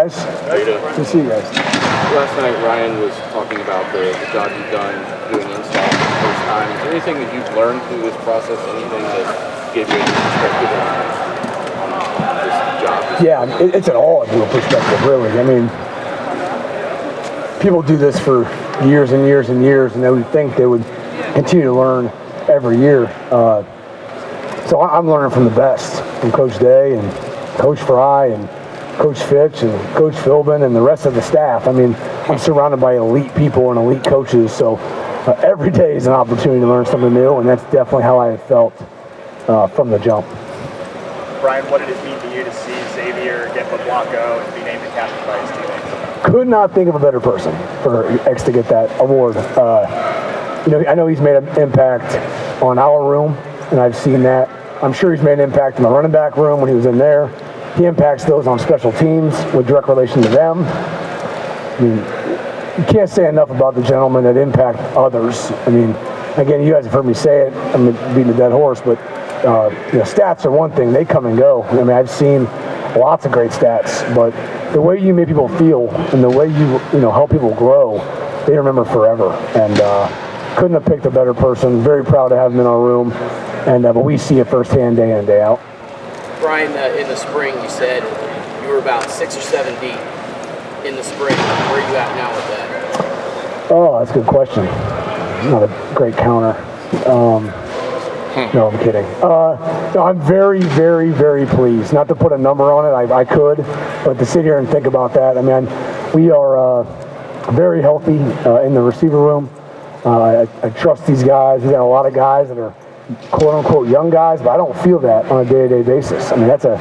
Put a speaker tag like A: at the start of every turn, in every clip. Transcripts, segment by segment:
A: Guys, how you doing? Good to see you guys.
B: Last night, Ryan was talking about the job you've done doing install for the first time. Is there anything that you've learned through this process? Anything that gave you a perspective on this job?
A: Yeah, it's an all-new perspective, really. I mean, people do this for years and years and years, and they would think they would continue to learn every year. So I'm learning from the best, from Coach Day and Coach Fry and Coach Fitch and Coach Philbin and the rest of the staff. I mean, I'm surrounded by elite people and elite coaches, so every day is an opportunity to learn something new, and that's definitely how I have felt from the jump.
C: Brian, what did it mean to you to see Xavier get the block go and be named the captain by his teammates?
A: Could not think of a better person for X to get that award. I know he's made an impact on our room, and I've seen that. I'm sure he's made an impact in the running back room when he was in there. He impacts those on special teams with direct relation to them. I mean, you can't say enough about the gentlemen that impact others. I mean, again, you guys have heard me say it. I'm beating a dead horse, but stats are one thing. They come and go. I mean, I've seen lots of great stats, but the way you make people feel and the way you help people grow, they remember forever. And couldn't have picked a better person. Very proud to have him in our room, and but we see it firsthand, day in and day out.
D: Brian, in the spring, you said you were about 6 or 7 deep in the spring. Where are you at now with that?
A: Oh, that's a good question. Not a great counter. No, I'm kidding. No, I'm very, very, very pleased. Not to put a number on it, I could, but to sit here and think about that, I mean, we are very healthy in the receiver room. I trust these guys. We've got a lot of guys that are quote-unquote young guys, but I don't feel that on a day-to-day basis. I mean, that's a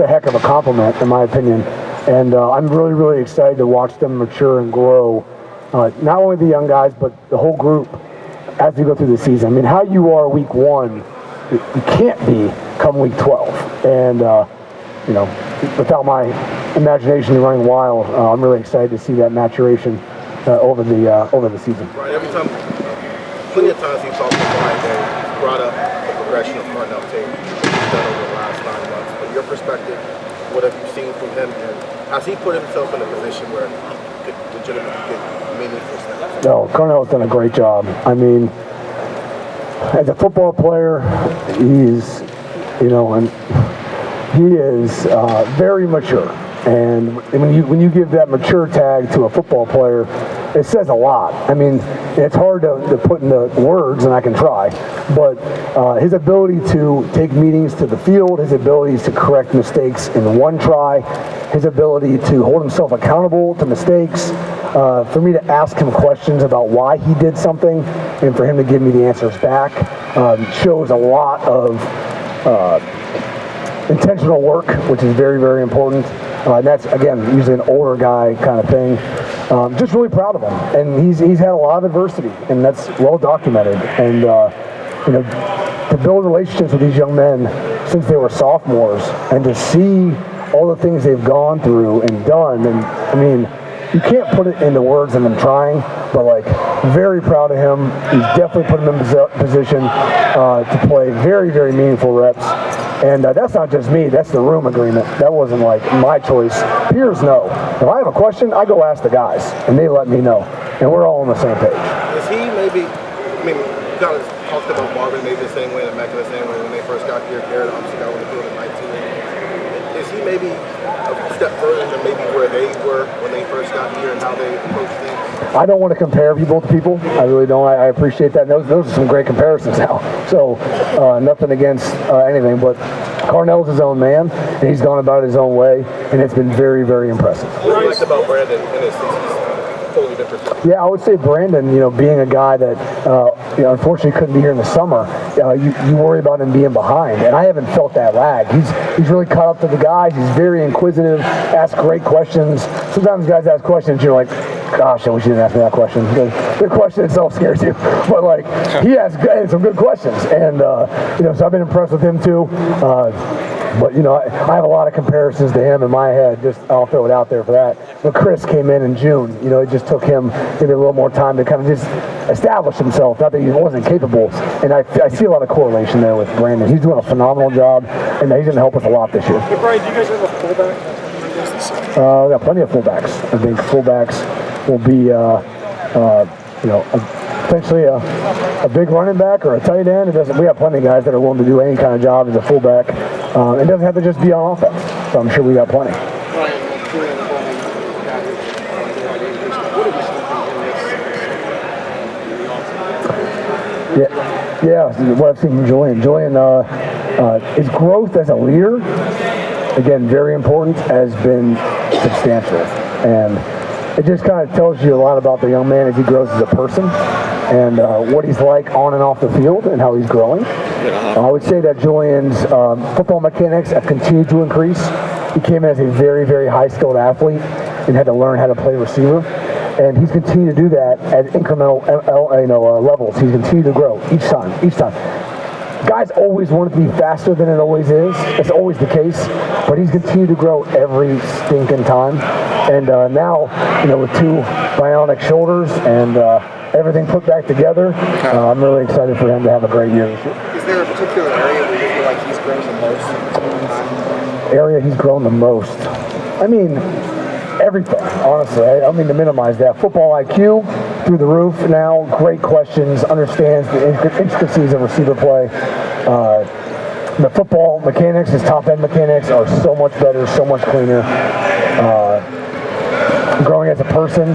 A: heck of a compliment, in my opinion. And I'm really, really excited to watch them mature and grow. Not only the young guys, but the whole group as we go through the season. I mean, how you are week 1, you can't be come week 12. And, without my imagination running wild, I'm really excited to see that maturation over the season.
E: Right, every time, plenty of times he talks to Brian Day, brought up the progression of Hartline tape he's done over the last 9 months. From your perspective, what have you seen from him, and has he put himself in a position where he could legitimately get meaningful steps?
A: No, Cornell's done a great job. I mean, as a football player, he's, and he is very mature. And when you give that mature tag to a football player, it says a lot. I mean, it's hard to put into words, and I can try, but his ability to take meetings to the field, his abilities to correct mistakes in one try, his ability to hold himself accountable to mistakes, for me to ask him questions about why he did something, and for him to give me the answers back, shows a lot of intentional work, which is very, very important. And that's, again, usually an older guy kind of thing. Just really proud of him. And he's had a lot of adversity, and that's well documented. And, to build relationships with these young men since they were sophomores and to see all the things they've gone through and done. And, I mean, you can't put it into words, and I'm trying, but, very proud of him. He's definitely put him in position to play very, very meaningful reps. And that's not just me, that's the room agreement. That wasn't my choice. Peers know. If I have a question, I go ask the guys, and they let me know. And we're all on the same page.
E: Is he maybe, you kind of talked about Marvin maybe the same way, and Mecca the same way when they first got here. Garrett obviously got on the field at 19. Is he maybe a step further than maybe where they were when they first got here and how they approached things?
A: I don't want to compare people to people. I really don't. I appreciate that. Those are some great comparisons now. So nothing against anything, but Cornell's his own man, and he's gone about it his own way, and it's been very, very impressive.
E: What do you like about Brandon in his season? Totally different.
A: Yeah, I would say Brandon, being a guy that, unfortunately couldn't be here in the summer, you worry about him being behind, and I haven't felt that lag. He's really caught up to the guys. He's very inquisitive, asks great questions. Sometimes guys ask questions, you're like, gosh, I wish you didn't ask me that question. The question itself scares you. But, he has some good questions, and, so I've been impressed with him, too. But, I have a lot of comparisons to him in my head. I'll throw it out there for that. But Chris came in June. It just took him maybe a little more time to kind of just establish himself. Not that he wasn't capable. And I see a lot of correlation there with Brandon. He's doing a phenomenal job, and he's going to help us a lot this year.
C: Hey, Brian, do you guys have a fullback?
A: We got plenty of fullbacks. I think fullbacks will be, potentially a big running back or a tight end. It doesn't. We have plenty of guys that are willing to do any kind of job as a fullback. It doesn't have to just be on offense. So I'm sure we got plenty. Yeah. What I've seen from Julian. His growth as a leader, again, very important, has been substantial. And it just kind of tells you a lot about the young man as he grows as a person and what he's like on and off the field and how he's growing. I would say that Julian's football mechanics have continued to increase. He came in as a very, very high-skilled athlete and had to learn how to play receiver. And he's continued to do that at incremental levels. He's continued to grow each time. Guys always want it to be faster than it always is. It's always the case. But he's continued to grow every stinking time. And now, with 2 bionic shoulders and everything put back together, I'm really excited for him to have a great year this year.
C: Is there a particular area where you feel like he's grown the most?
A: Area he's grown the most? I mean, everything, honestly. I don't mean to minimize that. Football IQ through the roof now. Great questions. Understands the intricacies of receiver play. The football mechanics, his top-end mechanics, are so much better, so much cleaner. Growing as a person,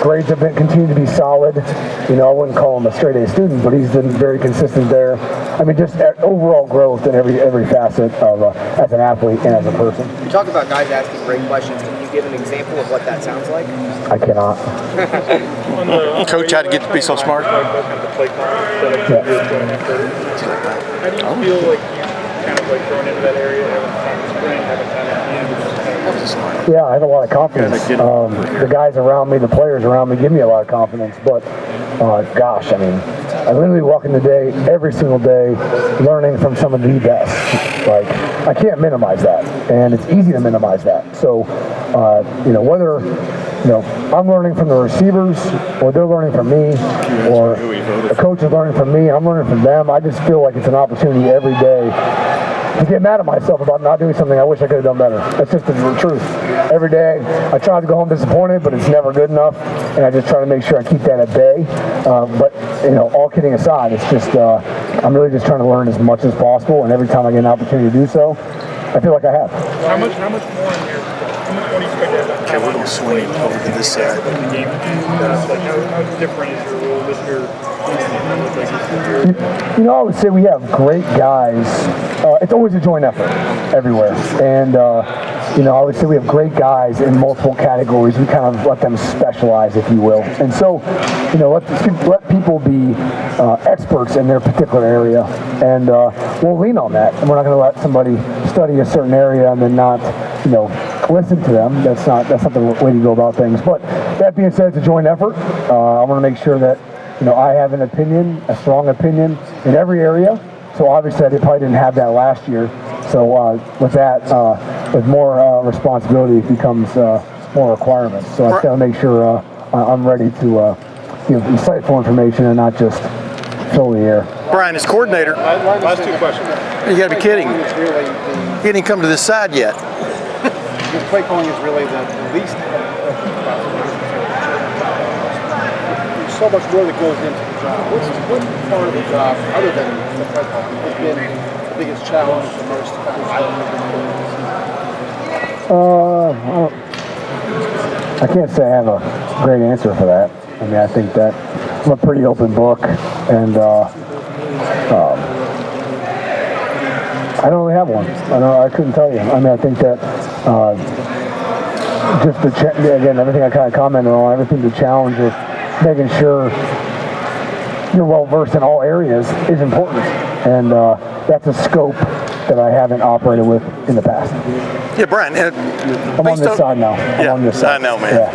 A: grades have continued to be solid. I wouldn't call him a straight-A student, but he's been very consistent there. I mean, just overall growth in every facet of as an athlete and as a person.
C: You talk about guys asking great questions. Can you give an example of what that sounds like?
A: I cannot.
F: Coach, how'd you get to be so smart?
C: How do you feel like you kind of thrown into that area?
A: Yeah, I have a lot of confidence. The guys around me, the players around me give me a lot of confidence. But, gosh, I mean, I literally walk in the day, every single day, learning from some of the best. Like, I can't minimize that. And it's easy to minimize that. So, whether, I'm learning from the receivers, or they're learning from me, or the coach is learning from me, I'm learning from them. I just feel like it's an opportunity every day to get mad at myself about not doing something I wish I could have done better. That's just the truth. Every day, I try to go home disappointed, but it's never good enough, and I just try to make sure I keep that at bay. But all kidding aside, it's just I'm really just trying to learn as much as possible, and every time I get an opportunity to do so, I feel like I have.
C: How much more in here? How much more do you expect to have?
F: Okay, we're going to swing over to this side.
C: How different is your role with your?
A: I would say we have great guys. It's always a joint effort everywhere. And, I would say we have great guys in multiple categories. We kind of let them specialize, if you will. And so, let people be experts in their particular area. And we'll lean on that. And we're not going to let somebody study a certain area and then not, listen to them. That's not the way to go about things. But that being said, it's a joint effort. I want to make sure that I have an opinion, a strong opinion in every area. So obviously I probably didn't have that last year. So with that, with more responsibility, it becomes more requirements. So I got to make sure I'm ready to give insightful information and not just fill the air.
F: Brian, as coordinator,
C: Last 2 questions.
F: you got to be kidding. He didn't come to this side yet.
G: His play calling is really the least. There's so much more that goes into the job. What part of the job, other than the play calling, has been the biggest challenge, the most?
A: I can't say I have a great answer for that. I mean, I think that I'm a pretty open book, and I don't really have one. I couldn't tell you. I mean, I think that just again, everything I kind of commented on, everything the challenge of making sure you're well versed in all areas is important, and that's a scope that I haven't operated with in the past.
F: Yeah, Brian.
A: I'm on this side now. I'm on this side.
F: I know, man.
A: Yeah.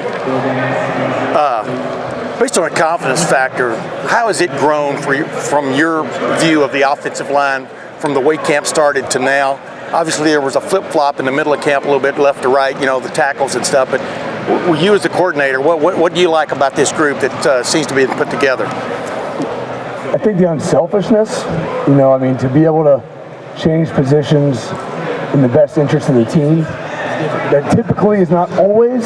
F: Based on a confidence factor, how has it grown from your view of the offensive line from the way camp started to now? Obviously, there was a flip-flop in the middle of camp, a little bit left to right, the tackles and stuff. But you as the coordinator, what do you like about this group that seems to be put together?
A: I think the unselfishness, to be able to change positions in the best interest of the team that typically is not always,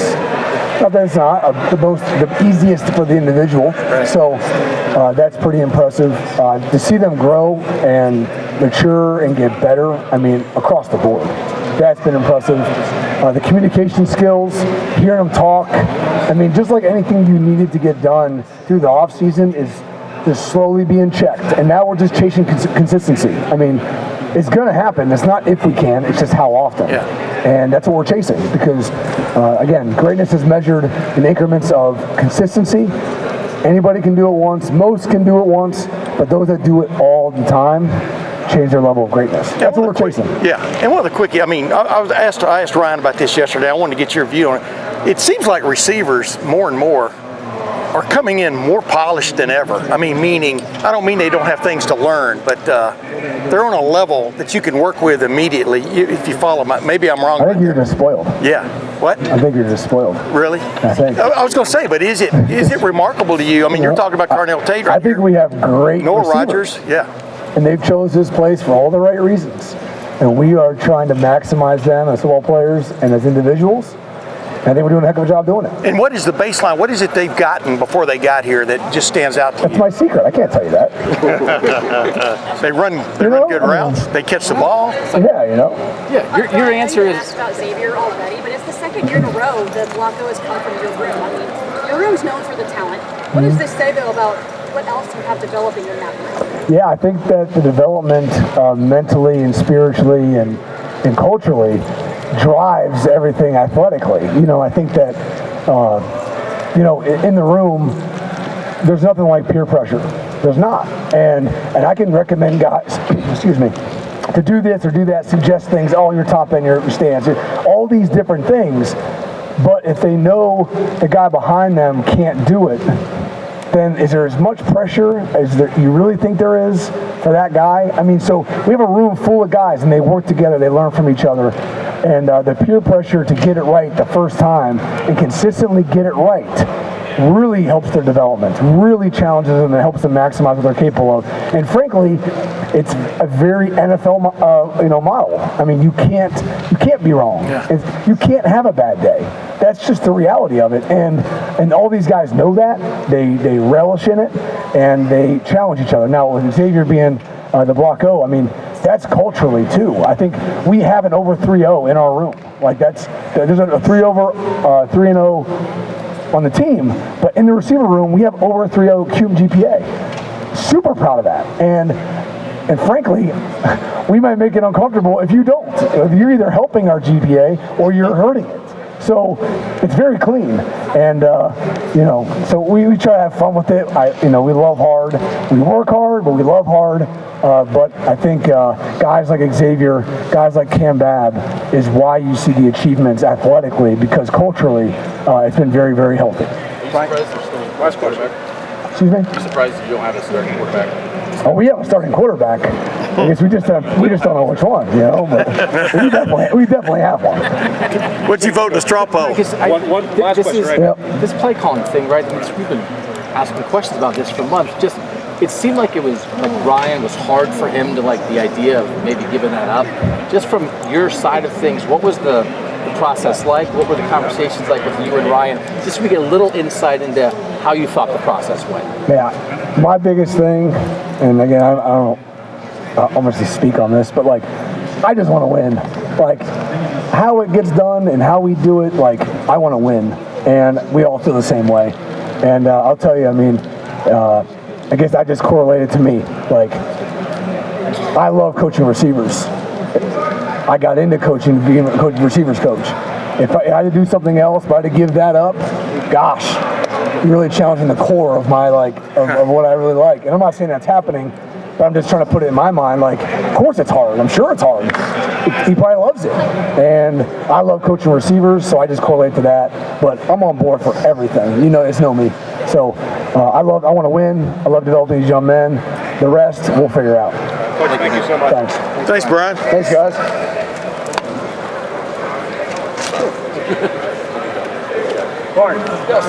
A: not that it's not the easiest for the individual. So that's pretty impressive. To see them grow and mature and get better, I mean, across the board. That's been impressive. The communication skills, hearing them talk, I mean, just like anything you needed to get done through the off season is just slowly being checked. And now we're just chasing consistency. I mean, it's going to happen. It's not if we can, it's just how often.
F: Yeah.
A: And that's what we're chasing because, again, greatness is measured in increments of consistency. Anybody can do it once. Most can do it once. But those that do it all the time change their level of greatness. That's what we're chasing.
F: Yeah. And one of the quickie, I mean, I asked Ryan about this yesterday. I wanted to get your view on it. It seems like receivers more and more are coming in more polished than ever. I mean, meaning, I don't mean they don't have things to learn, but they're on a level that you can work with immediately if you follow my, maybe I'm wrong.
A: I think you're just spoiled.
F: Yeah. What?
A: I think you're just spoiled.
F: Really?
A: I think.
F: I was going to say, but is it remarkable to you? I mean, you're talking about Carnell Tate right
A: I think we have great
F: Noah
A: receivers.
F: Rogers, yeah.
A: And they've chose this place for all the right reasons. And we are trying to maximize them as football players and as individuals. And I think we're doing a heck of a job doing it.
F: And what is the baseline? What is it they've gotten before they got here that just stands out to
A: That's
F: you?
A: my secret. I can't tell you that.
F: They run good routes. They catch the ball.
A: Yeah, you know.
H: Yeah, your answer is about Xavier already, but it's the second year in a row that Blanco has come from your room. I mean, your room's known for the talent. What does this say though about what else you have developing in that room?
A: Yeah, I think that the development mentally and spiritually and culturally drives everything athletically. You know, I think that, you know, in the room, there's nothing like peer pressure. There's not. And I can recommend guys, excuse me, to do this or do that, suggest things, oh, your top end, your stance, all these different things. But if they know the guy behind them can't do it, then is there as much pressure as you really think there is for that guy? I mean, so we have a room full of guys and they work together, they learn from each other. And the peer pressure to get it right the first time and consistently get it right really helps their development, really challenges them and helps them maximize what they're capable of. And frankly, it's a very NFL model. I mean, you can't be wrong. Yeah. You can't have a bad day. That's just the reality of it. And all these guys know that. They relish in it and they challenge each other. Now with Xavier being the Block O, I mean, that's culturally too. I think we have an over 3-0 in our room. Like there's a 3-0 on the team, but in the receiver room we have over 3.0 cube GPA. Super proud of that. And frankly, we might make it uncomfortable if you don't. You're either helping our GPA or you're hurting it. So it's very clean, and you know, so we try to have fun with it. We love hard. We work hard, but we love hard. But I think guys like Xavier, guys like Cam Babb, is why you see the achievements athletically, because culturally, it's been very, very healthy.
B: Last quarterback.
A: Excuse me?
B: I'm surprised you don't have a starting quarterback.
A: Oh, we have a starting quarterback. I guess we just don't know which one, you know. But we definitely have one.
F: What'd you vote in the straw poll?
I: One last question, right?
G: This play calling thing, right? I mean, we've been asking questions about this for months. Just, it seemed like it was like Ryan was hard for him to like the idea of maybe giving that up. Just from your side of things, what was the process like? What were the conversations like with you and Ryan? Just so we get a little insight into how you thought the process went.
A: Yeah, my biggest thing, and again, I don't almost speak on this, but like, I just want to win. Like, how it gets done and how we do it, like, I want to win. And we all feel the same way. And I'll tell you, I mean, I guess that just correlated to me. Like, I love coaching receivers. I got into coaching, being a receivers coach. If I had to do something else, if I had to give that up, gosh, you're really challenging the core of my, like, of what I really like. And I'm not saying that's happening, but I'm just trying to put it in my mind, like, of course it's hard. I'm sure it's hard. He probably loves it. And I love coaching receivers, so I just correlate to that. But I'm on board for everything. You know, it's know me. So I want to win. I love developing these young men. The rest, we'll figure out.
I: Coach, thank you so much.
A: Thanks.
F: Thanks, Brian.
A: Thanks, guys.
C: Bart. Yes.